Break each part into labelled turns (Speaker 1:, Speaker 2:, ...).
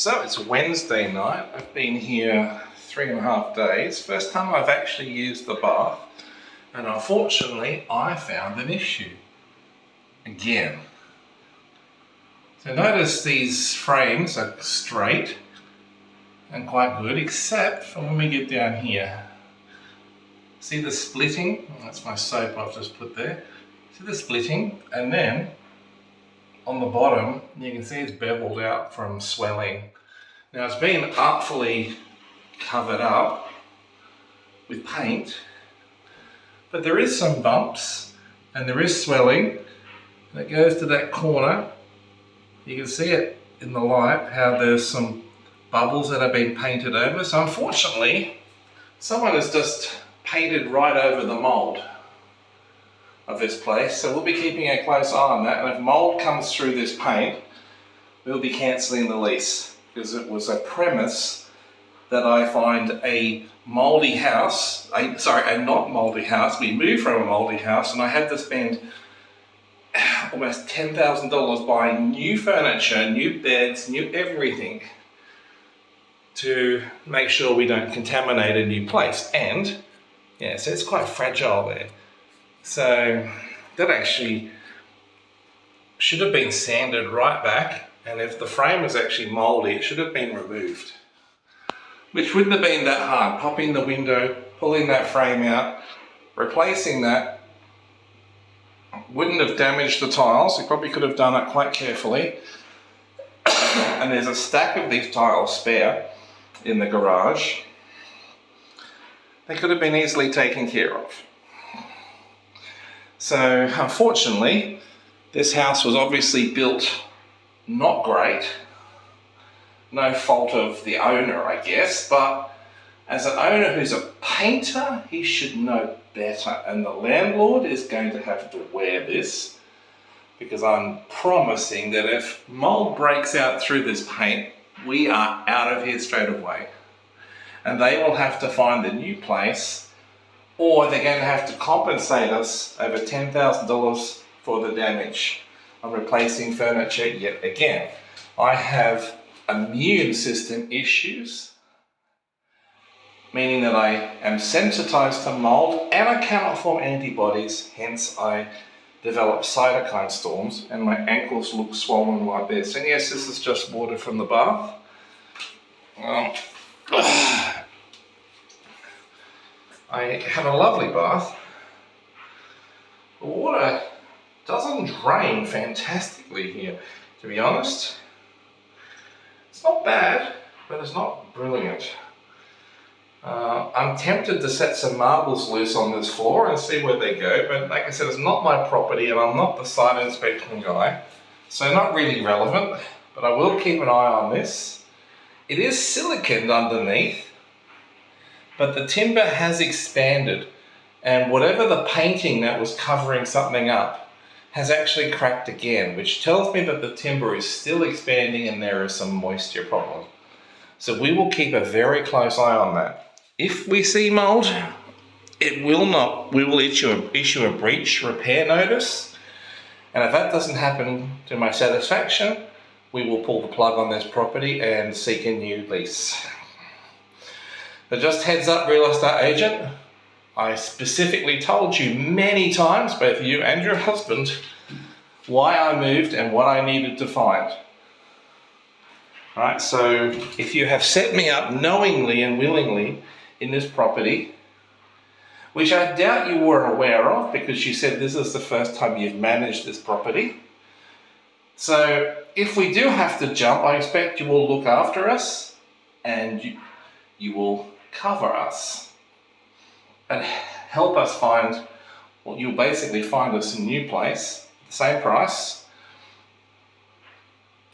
Speaker 1: So it's Wednesday night. I've been here 3.5 days. First time I've actually used the bath, and unfortunately I found an issue again. So notice these frames are straight and quite good, except for when we get down here. See the splitting? That's my soap I've just put there. See the splitting? And then on the bottom, you can see it's beveled out from swelling. Now it's been artfully covered up with paint, but there is some bumps and there is swelling, and it goes to that corner. You can see it in the light, how there's some bubbles that have been painted over. So unfortunately, someone has just painted right over the mold of this place. So we'll be keeping a close eye on that. And if mold comes through this paint, we'll be cancelling the lease, because it was a premise that I find a mouldy house, a not mouldy house. We moved from a mouldy house and I had to spend almost $10,000 buying new furniture, new beds, new everything to make sure we don't contaminate a new place. And yeah, so it's quite fragile there. So that actually should have been sanded right back, and if the frame was actually mouldy, it should have been removed, which wouldn't have been that hard. Popping the window, pulling that frame out, replacing that, wouldn't have damaged the tiles. You probably could have done it quite carefully. And there's a stack of these tiles spare in the garage. They could have been easily taken care of. So unfortunately, this house was obviously built not great. No fault of the owner, I guess, but as an owner who's a painter, he should know better. And the landlord is going to have to wear this, because I'm promising that if mold breaks out through this paint, we are out of here straight away. And they will have to find a new place, or they're going to have to compensate us over $10,000 for the damage. I'm replacing furniture yet again. I have immune system issues, meaning that I am sensitized to mold and I cannot form antibodies, hence I develop cytokine storms and my ankles look swollen like this. And yes, this is just water from the bath. I have a lovely bath. The water doesn't drain fantastically here, to be honest. It's not bad, but it's not brilliant. I'm tempted to set some marbles loose on this floor and see where they go, but like I said, it's not my property and I'm not the site inspection guy, so not really relevant, but I will keep an eye on this. It is siliconed underneath, but the timber has expanded, and whatever the painting that was covering something up has actually cracked again, which tells me that the timber is still expanding and there is some moisture problem. So we will keep a very close eye on that. If we see mold, we will issue a breach repair notice. And if that doesn't happen to my satisfaction, we will pull the plug on this property and seek a new lease. But just heads up, real estate agent, I specifically told you many times, both you and your husband, why I moved and what I needed to find. Right, so if you have set me up knowingly and willingly in this property, which I doubt you were aware of because you said this is the first time you've managed this property. So if we do have to jump, I expect you will look after us and you will cover us and help us find, well, you'll basically find us a new place, the same price,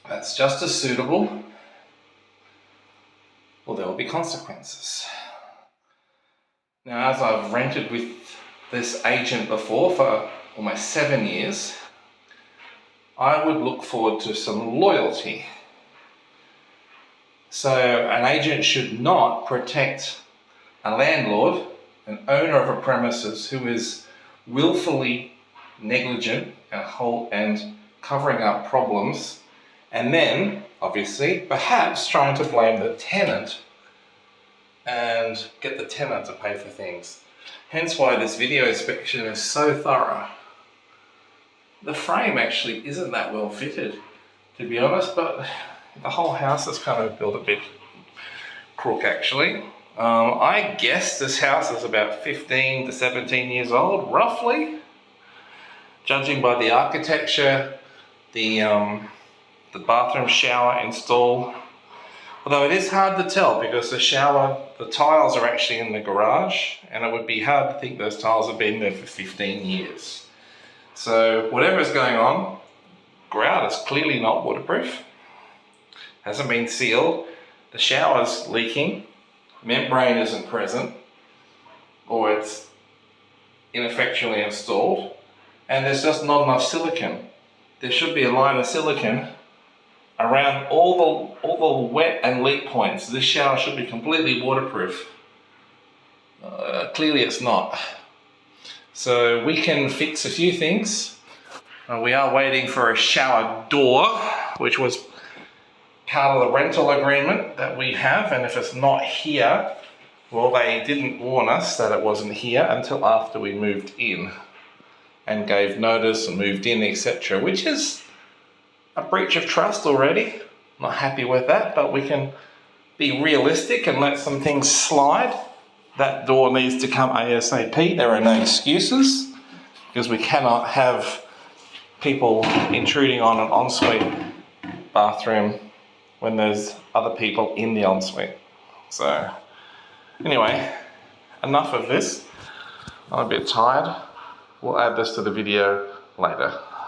Speaker 1: that's just as suitable, or there will be consequences. Now, as I've rented with this agent before for almost 7 years, I would look forward to some loyalty. So an agent should not protect a landlord, an owner of a premises who is willfully negligent and covering up problems, and then obviously, perhaps trying to blame the tenant and get the tenant to pay for things. Hence why this video inspection is so thorough. The frame actually isn't that well fitted, to be honest, but the whole house is kind of built a bit crook actually. I guess this house is about 15 to 17 years old, roughly, judging by the architecture, the bathroom shower install. Although it is hard to tell because the tiles are actually in the garage, and it would be hard to think those tiles have been there for 15 years. So whatever is going on, grout is clearly not waterproof, hasn't been sealed, the shower's leaking, membrane isn't present, or it's ineffectually installed, and there's just not enough silicone. There should be a line of silicone around all the wet and leak points. This shower should be completely waterproof. Clearly it's not. So we can fix a few things. We are waiting for a shower door, which was part of the rental agreement that we have, and if it's not here, well, they didn't warn us that it wasn't here until after we moved in and gave notice and moved in, etc., which is a breach of trust already. Not happy with that, but we can be realistic and let some things slide. That door needs to come ASAP. There are no excuses because we cannot have people intruding on an ensuite bathroom when there's other people in the ensuite. So anyway, enough of this. I'm a bit tired. We'll add this to the video later.